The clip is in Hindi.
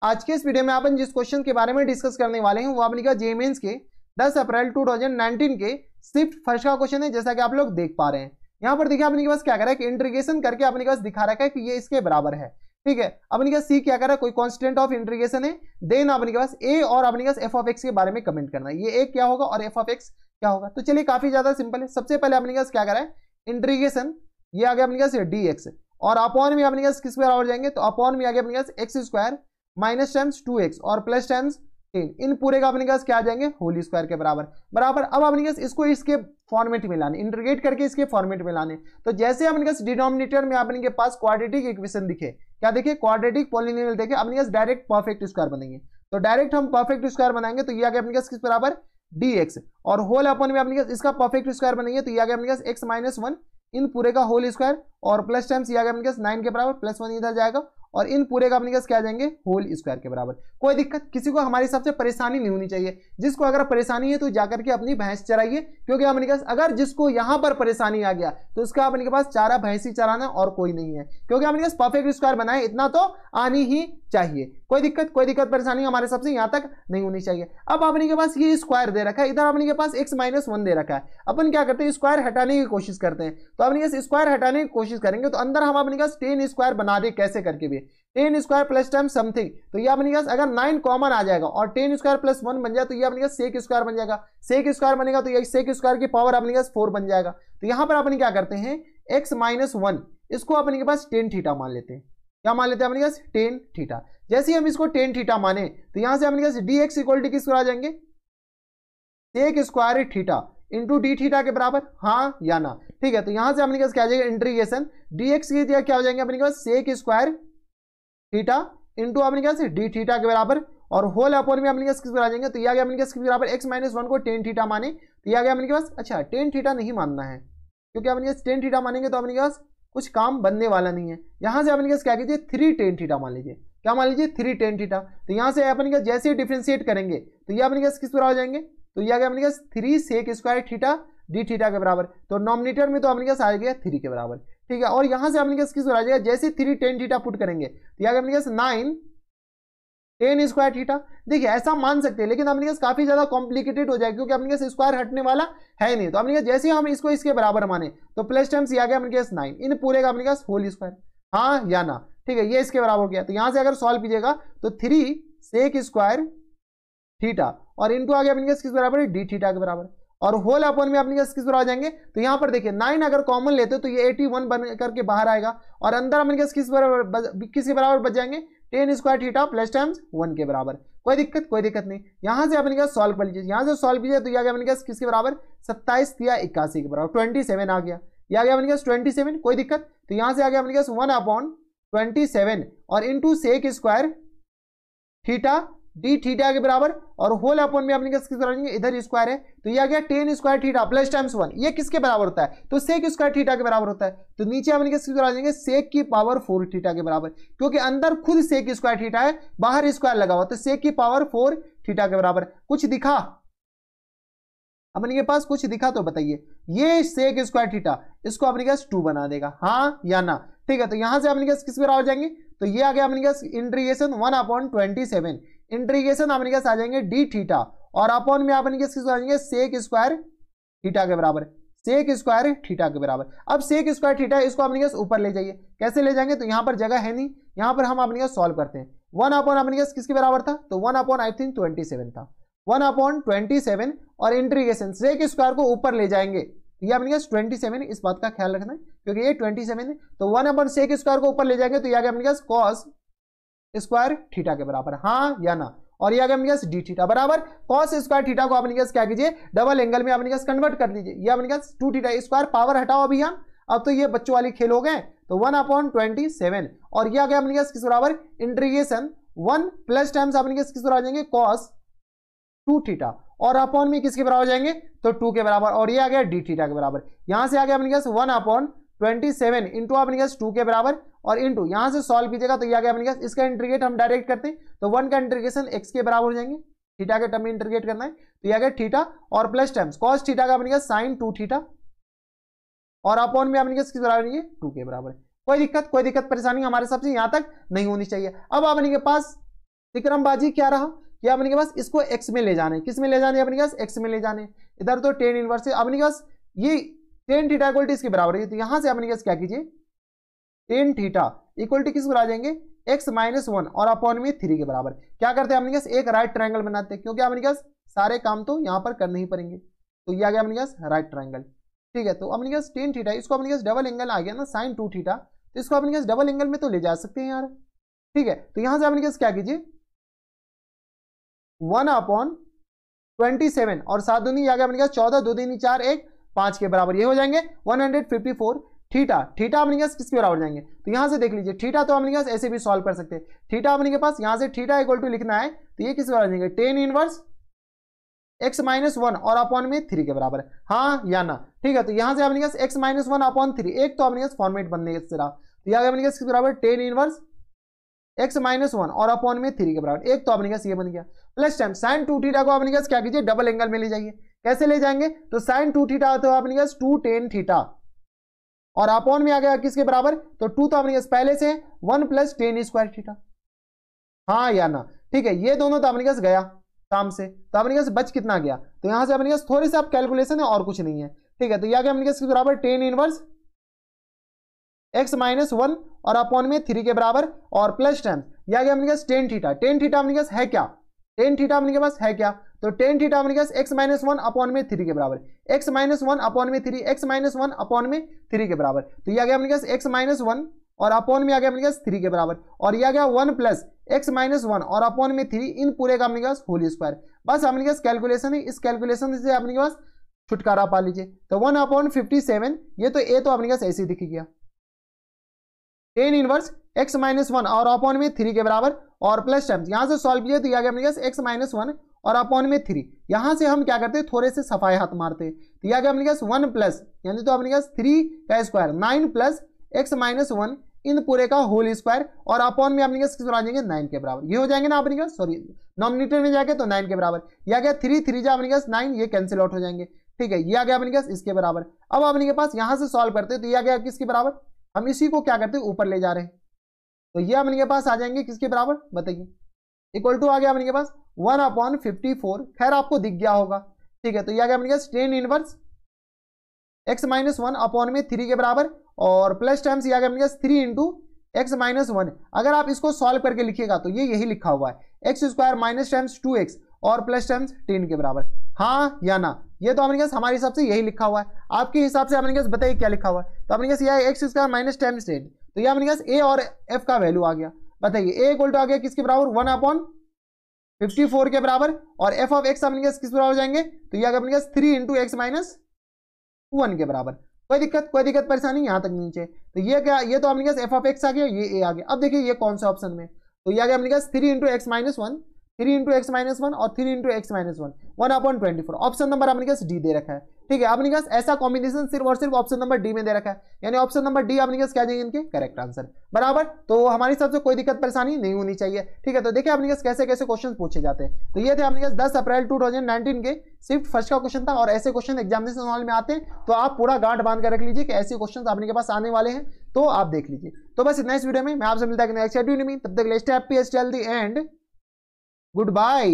आज के इस वीडियो में अपन जिस क्वेश्चन के बारे में डिस्कस करने वाले हैं वो अपने का जे मेंस के 10 अप्रैल 2019 के शिफ्ट फर्स्ट का क्वेश्चन है। जैसा कि आप लोग देख पा रहे हैं यहाँ पर देखिए अपने के पास क्या करा है कि इंटीग्रेशन करके अपने के पास दिखा रखा है कि ये इसके बराबर है। ठीक है, अपने के पास सी क्या करा है, कोई कांस्टेंट ऑफ इंटीग्रेशन है, देन अपने के पास ए और अपने के पास एफ ऑफ एक्स के बारे में कमेंट करना है, ये ए क्या होगा और एफ ऑफ एक्स क्या होगा। तो चलिए काफी ज्यादा सिंपल है। सबसे पहले अपने के पास क्या करा है, इंटीग्रेशन ये आ गया अपने के पास डी एक्स और अपॉन में अपने के पास किस बराबर जाएंगे, तो अपॉन में आ गया अपने के पास x square minus times 2x और प्लस टाइम्स 10, इन पूरे का अपने पास क्या आ जाएंगे होल स्क्वायर के बराबर। अब अपने पास इसको इसके फॉर्मेट में लाने, इंटीग्रेट करके इसके फॉर्मेट में लाने। तो जैसे अपने पास डिनोमिनेटर में अपने के पास क्वाड्रेटिक इक्वेशन दिखे, क्या देखे क्वाड्रेटिक पॉलिनोमियल देखे, अपने पास डायरेक्ट परफेक्ट स्क्वायर बनेंगे। तो डायरेक्ट हम परफेक्ट स्क्वायर बनाएंगे तो ये आ गया अपने पास किस बराबर dx और होल अपन में अपने पास इसका परफेक्ट स्क्वायर बनेंगे तो ये आ गया अपने पास x माइनस 1 इन पूरे का होल स्क्वायर और प्लस टाइम्स ये आ गया अपने पास 9 के बराबर, प्लस 1 इधर जाएगा और इन पूरे का अपने पास क्या जाएंगे होल स्क्वायर के बराबर। कोई दिक्कत किसी को हमारे हिसाब से परेशानी नहीं होनी चाहिए। जिसको अगर परेशानी है तो जाकर के अपनी भैंस चराइए, क्योंकि अपने पास अगर जिसको यहां पर परेशानी आ गया तो उसका अपने के पास चारा भैंस ही चराना और कोई नहीं है, क्योंकि अपने पास परफेक्ट स्क्वायर बनाए इतना तो आनी ही चाहिए। कोई दिक्कत परेशानी हमारे हिसाब से यहां तक नहीं होनी चाहिए। अब अपने के पास ये स्क्वायर दे रखा है, इधर अपने के पास x माइनस 1 दे रखा है। अपन क्या करते हैं स्क्वायर हटाने की कोशिश करते हैं। तो अपने पास स्क्वायर हटाने की कोशिश करेंगे तो अंदर हम अपने पास 10 स्क्वायर बना दे कैसे करके भी, 10 स्क्वायर प्लस टाइम समथिंग, तो ये अपने पास अगर 9 कॉमन आ जाएगा और 10 स्क्वायर प्लस 1 बन जाए तो ये अपने पास सेक स्क्वायर बन जाएगा। सेक स्क्वायर बनेगा तो ये सेक स्क्वायर की पावर अपने पास 4 बन जाएगा। तो यहां पर अपन क्या करते हैं x माइनस 1 इसको अपने के पास टेन थीटा मान लेते हैं। क्या मान लेते हैं अपने पास टेन थीटा। जैसे ही हम इसको टेन थीटा माने तो यहां से अपने पास dx इक्वल टू किस आ जाएंगे sec square theta into d theta के बराबर, हाँ या ना। ठीक है, तो यहां से अपने पास क्या आ जाएगा इंटीग्रेशन dx की जगह क्या हो जाएंगे अपने पास सेक स्क्वायर थीटा इंटू अपने पास डी थीटा के बराबर और होल अपॉन में अपने पास किस आ जाएंगे, तो यह आ गया अपने पास किस बराबर x माइनस 1 को टेन थीटा माने तो यह आ गया अपने पास, अच्छा टेन थीटा नहीं मानना है क्योंकि अपने पास टेन थीटा मानेंगे तो अपने पास कुछ काम बनने वाला नहीं है। यहां से अपने पास क्या कीजिए 3 टेन थीटा मान लीजिए। क्या मान लीजिए 3 टेन थीटा। तो यहां से अपने पास जैसे डिफरेंशिएट करेंगे तो ये अपने पास किस बराबर हो जाएंगे, तो ये आ गया अपने पास 3 sec square theta d theta के बराबर। तो नॉमिनेटर में तो अपने पास आ गया 3 के बराबर। ठीक है, और यहां से अपने पास किस बराबर आ जाएगा, जैसे 3 टेन थीटा पुट करेंगे तो ये आ गया अपने पास 9 टेन स्क्वायर थीटा। देखिए ऐसा मान सकते हैं लेकिन अपने पास काफी ज्यादा कॉम्प्लिकेटेड हो जाएगा क्योंकि अपने पास स्क्वायर हटने वाला है नहीं। तो अपने पास जैसे हम इसको इसके बराबर माने तो प्लस टाइम्स ये आ गया अपने पास 9 इन पूरे का अपने पास होल स्क्वायर, हाँ या ना। ठीक है, ये इसके बराबर हो गया। तो यहां से अगर सॉल्व कीजिएगा तो 3 सेक स्क्वायर थीटा और इंटू आ गया अपने पास किस बराबर डी थीटा के बराबर और होल अपॉन में अपने पास किस बराबर आ जाएंगे। तो यहां पर देखिए 9 अगर कॉमन लेते हो तो ये 81 बन करके बाहर आएगा और अंदर अपने पास किस के बराबर बच जाएंगे ten square theta plus times 1 के बराबर। कोई दिक्कत नहीं। यहां से अपने पास सॉल्व कर लीजिए, यहां से सॉल्व कीजिए तो यह आ गया अपने पास किसके बराबर 27 या 81 के बराबर 27 आ गया। यह आ गया अपने पास 27। कोई दिक्कत, तो यहां से आ गया अपने पास 1/27 और into sec square theta d theta के बराबर और होल अपॉन में अपने किसके बराबर, इधर स्क्वायर है तो ये आ गया ten square theta plus times 1, ये किसके बराबर होता है, तो सेक स्क्वायर थीटा के बराबर होता है। तो नीचे अपने किसके बराबर आ जाएंगे सेक की पावर 4 थीटा के बराबर, क्योंकि अंदर खुद सेक स्क्वायर थीटा है बाहर स्क्वायर लगा हुआ तो सेक की पावर 4 थीटा के बराबर। कुछ दिखा अपने के पास, कुछ दिखा तो बताइए। ये सेक स्क्वायर थीटा इसको अपने पास 2 बना देगा, हाँ या ना। ठीक है, तो यहां से अपने पास किस बराबर जाएंगे, तो ये आ गया अपने पास इंटीग्रेशन 1/27 इंटीग्रेशन अपने पास आ जाएंगे डी थीटा और अपॉन में अपने पास किस आ जाएंगे सेक स्क्वायर थीटा के बराबर, सेक स्क्वायर थीटा के बराबर। अब सेक स्क्वायर थीटा इसको अपने पास ऊपर ले जाइए, कैसे ले जाएंगे, तो यहां पर जगह है नहीं, यहां पर हम अपने पास सॉल्व करते हैं। 1 अपॉन अपने पास किसके बराबर था, तो 1 अपॉन आई थिंक 27 था, 1/27 और इंटीग्रेशन सेक स्क्वायर को ऊपर ले जाएंगे ये अपने पास 27, इस बात का ख्याल रखना है क्योंकि ये 27 है। तो 1 अपॉन सेक स्क्वायर को ऊपर ले जाएंगे तो ये आ गया अपने पास कॉस स्क्वायर थीटा के बराबर, हाँ या ना। और ये आ गया अपने पास डी थीटा बराबर कॉस स्क्वायर थीटा को अपने पास क्या कीजिए डबल एंगल में अपने पास कन्वर्ट कर लीजिए। ये अपने पास 2 थीटा स्क्वायर पावर हटाओ अभी हम, अब तो ये बच्चों वाली खेल हो गए। तो 1/27 और ये आ गया अपने पास किस बराबर इंटीग्रेशन 1 प्लस टाइम्स अपने पास किस बराबर जाएंगे कॉस 2 थीटा और अपॉन में किसके बराबर जाएंगे तो 2 के बराबर और ये आ गया डी थीटा के बराबर। यहां से आ गया अपने पास 1/27 इंटू अपने पास 2 के बराबर और इंटू यहां से सॉल्व कीजिएगा तो ये आ गया अपने पास, इसका इंटीग्रेट हम डायरेक्ट करते हैं तो 1 का इंटीग्रेशन x के बराबर हो जाएंगे, थीटा के टर्म में इंटीग्रेट करना है तो ये आ गया थीटा और प्लस टाइम्स कॉस थीटा का अपने पास साइन 2 थीटा और अपॉन में अपने पास किस बराबर है 2 के बराबर। कोई दिक्कत परेशानी हमारे हिसाब से यहां तक नहीं होनी चाहिए। अब अपने के पास तिकड़मबाजी क्या रहा कि अपने के पास इसको x में ले जाने, किस में ले जाने अपने के पास x में ले जाने, इधर तो टेन इनवर्स है अपने के पास ये टेन थीटा इक्वल टू इसके बराबर है, तो यहां से अपने के पास क्या कीजिए टेन थीटा इक्वल टू किस बराबर आ जाएंगे x माइनस वन और अपॉन में 3 के बराबर। क्या करते हैं अपने के पास एक राइट ट्रायंगल बनाते हैं, क्योंकि अपने के पास सारे काम तो यहाँ पर करने ही पड़ेंगे, तो ये आ गया अपने के पास राइट ट्रायंगल। ठीक है, तो अपने के पास टेन थीटा, इसको अपने के पास डबल एंगल आ गया ना साइन 2 थीटा, तो इसको अपने के पास डबल एंगल में तो ले जा सकते हैं यार। ठीक है, तो यहां से अपने के पास क्या कीजिए 1/27 और 7 दूनी आ गया अपने के पास 14, 2 दूनी 4, 1 5 के बराबर, ये हो जाएंगे 154 थीटा। थीटा अपने के पास किसके बराबर जाएंगे, तो यहां से देख लीजिए थीटा तो अपने के पास ऐसे भी सॉल्व कर सकते हैं, थीटा अपने के पास यहां से थीटा इक्वल टू लिखना है, तो ये किसके बराबर जाएंगे ten inverse x minus one और अपॉन में 3 के बराबर, हाँ या ना। ठीक है, तो यहां से अपने के पास x माइनस वन अपॉन 3, एक तो अपने के पास फॉर्मेट बनने से रहा, तो यह अपने के पास किसके बराबर ten inverse x minus one और अपॉन में 3 के बराबर, एक तो अपने के पास ये बन गया, प्लस टाइम साइन 2 थीटा को अपने के पास क्या कीजिए डबल एंगल में ले जाइए। कैसे ले जाएंगे, तो साइन 2 थीटा तो अपने के पास 2 टेन थीटा और अपॉन में आ गया किसके बराबर, तो 2 तो अपने के पास पहले से 1 प्लस टेन स्क्वायर थीटा, हाँ या ना। ठीक है, ये दोनों तो अपने के पास गया काम से, तो अपने के पास बच कितना गया, तो यहां से अपने के पास थोड़ी सी आप कैलकुलेशन है और कुछ नहीं है। ठीक है, तो यह गया अपने के पास बराबर ten inverse x minus one और अपॉन में 3 के बराबर और प्लस टाइम यह गया अपने के पास टेन थीटा। टेन थीटा अपने के पास है क्या, टेन थीटा अपने के पास है क्या, तो टेन थीटा अपने के पास x माइनस वन अपॉन में 3 के बराबर, x माइनस वन अपॉन में 3, x माइनस वन अपॉन में 3 के बराबर, तो यह गया अपने के पास x माइनस वन और अपॉन में आ गया अपने के पास 3 के बराबर, और यह गया 1 प्लस x माइनस वन और अपॉन में 3 इन पूरे का अपने के पास होल स्क्वायर। बस अपने के पास कैलकुलेशन है, इस कैलकुलेशन से अपने के पास छुटकारा पा लीजिए। तो 1/57 ये तो a तो अपने के पास ऐसे ही दिख गया, ten inverse x minus one और अपॉन में 3 के बराबर और प्लस टाइम्स यहां से सॉल्व किया तो यह गया अपने पास x माइनस वन और अपॉन में 3। यहां से हम क्या करते हैं थोड़े से सफाई हाथ मारते हैं, तो यह गया अपने पास 1 प्लस यानी तो अपने पास 3 का square 9 plus x minus one in पूरे का होल स्क्वायर और अपॉन में अपने पास आ जाएंगे 9 के बराबर, ये हो जाएंगे ना अपने पास, सॉरी नॉमिनेटर में जाके तो 9 के बराबर, यह गया 3 3 जा अपने पास 9, ये कैंसिल आउट हो जाएंगे। ठीक है, ये आ गया अपने पास इसके बराबर। अब अपने के पास यहां से सॉल्व करते हैं तो यह गया किसके बराबर, हम इसी को क्या करते हैं ऊपर ले जा रहे हैं, तो ये अपने के पास आ जाएंगे किसके बराबर बताइए, इक्वल टू आ गया अपने के पास 1/54, खैर आपको दिख गया होगा। ठीक है, तो यह आ गया अपने पास tan inverse x minus one upon में 3 के बराबर और प्लस टाइम्स ये आ गया अपने पास 3 इंटू एक्स माइनस वन। अगर आप इसको सॉल्व करके लिखिएगा तो ये यही लिखा हुआ है x square minus times 2x और प्लस टाइम्स 10 के बराबर, हाँ या ना। ये तो अपने पास हमारे हिसाब से यही लिखा हुआ है, आपके हिसाब से अपने पास बताइए क्या लिखा हुआ है, तो अपने पास यह है एक्स स्क्वायर माइनस टाइम्स 10, तो ये अपने पास a और f का वैल्यू आ गया। बताइए a इक्वल टू आ गया किसके बराबर 1/54 के बराबर और f ऑफ x अपने पास किस बराबर जाएंगे, तो ये अपने पास 3 इंटू एक्स माइनस 1 के बराबर। कोई दिक्कत परेशानी यहाँ तक नीचे, तो ये क्या, ये तो अपने पास f ऑफ x आ गया, ये a आ गया। अब देखिए ये कौन सा ऑप्शन में, तो ये आ गया अपने पास 3 into x minus one, 3 into x minus one और 3 into x minus one 1/24। Option number अपने पास डी दे रखा है। ठीक है, अपने पास ऐसा कॉम्बिनेशन सिर्फ और सिर्फ ऑप्शन नंबर डी में दे रखा है, यानी ऑप्शन नंबर डी अपने पास क्या जाएंगे इनके करेक्ट आंसर बराबर। तो हमारे हिसाब से कोई दिक्कत परेशानी नहीं होनी चाहिए। ठीक है, तो देखिए अपने पास कैसे कैसे क्वेश्चन पूछे जाते हैं। तो ये थे अपने पास 10 अप्रैल 2019 के शिफ्ट फर्स्ट का क्वेश्चन था, और ऐसे क्वेश्चन एग्जामिनेशन हॉल में आते हैं तो आप पूरा गांठ बांध कर रख लीजिए कि ऐसे क्वेश्चन आपके पास आने वाले हैं, तो आप देख लीजिए। तो बस इतना इस वीडियो में, मैं आपसे मिलता है नेक्स्ट वीडियो में, तब तक stay happy, stay healthy and good bye.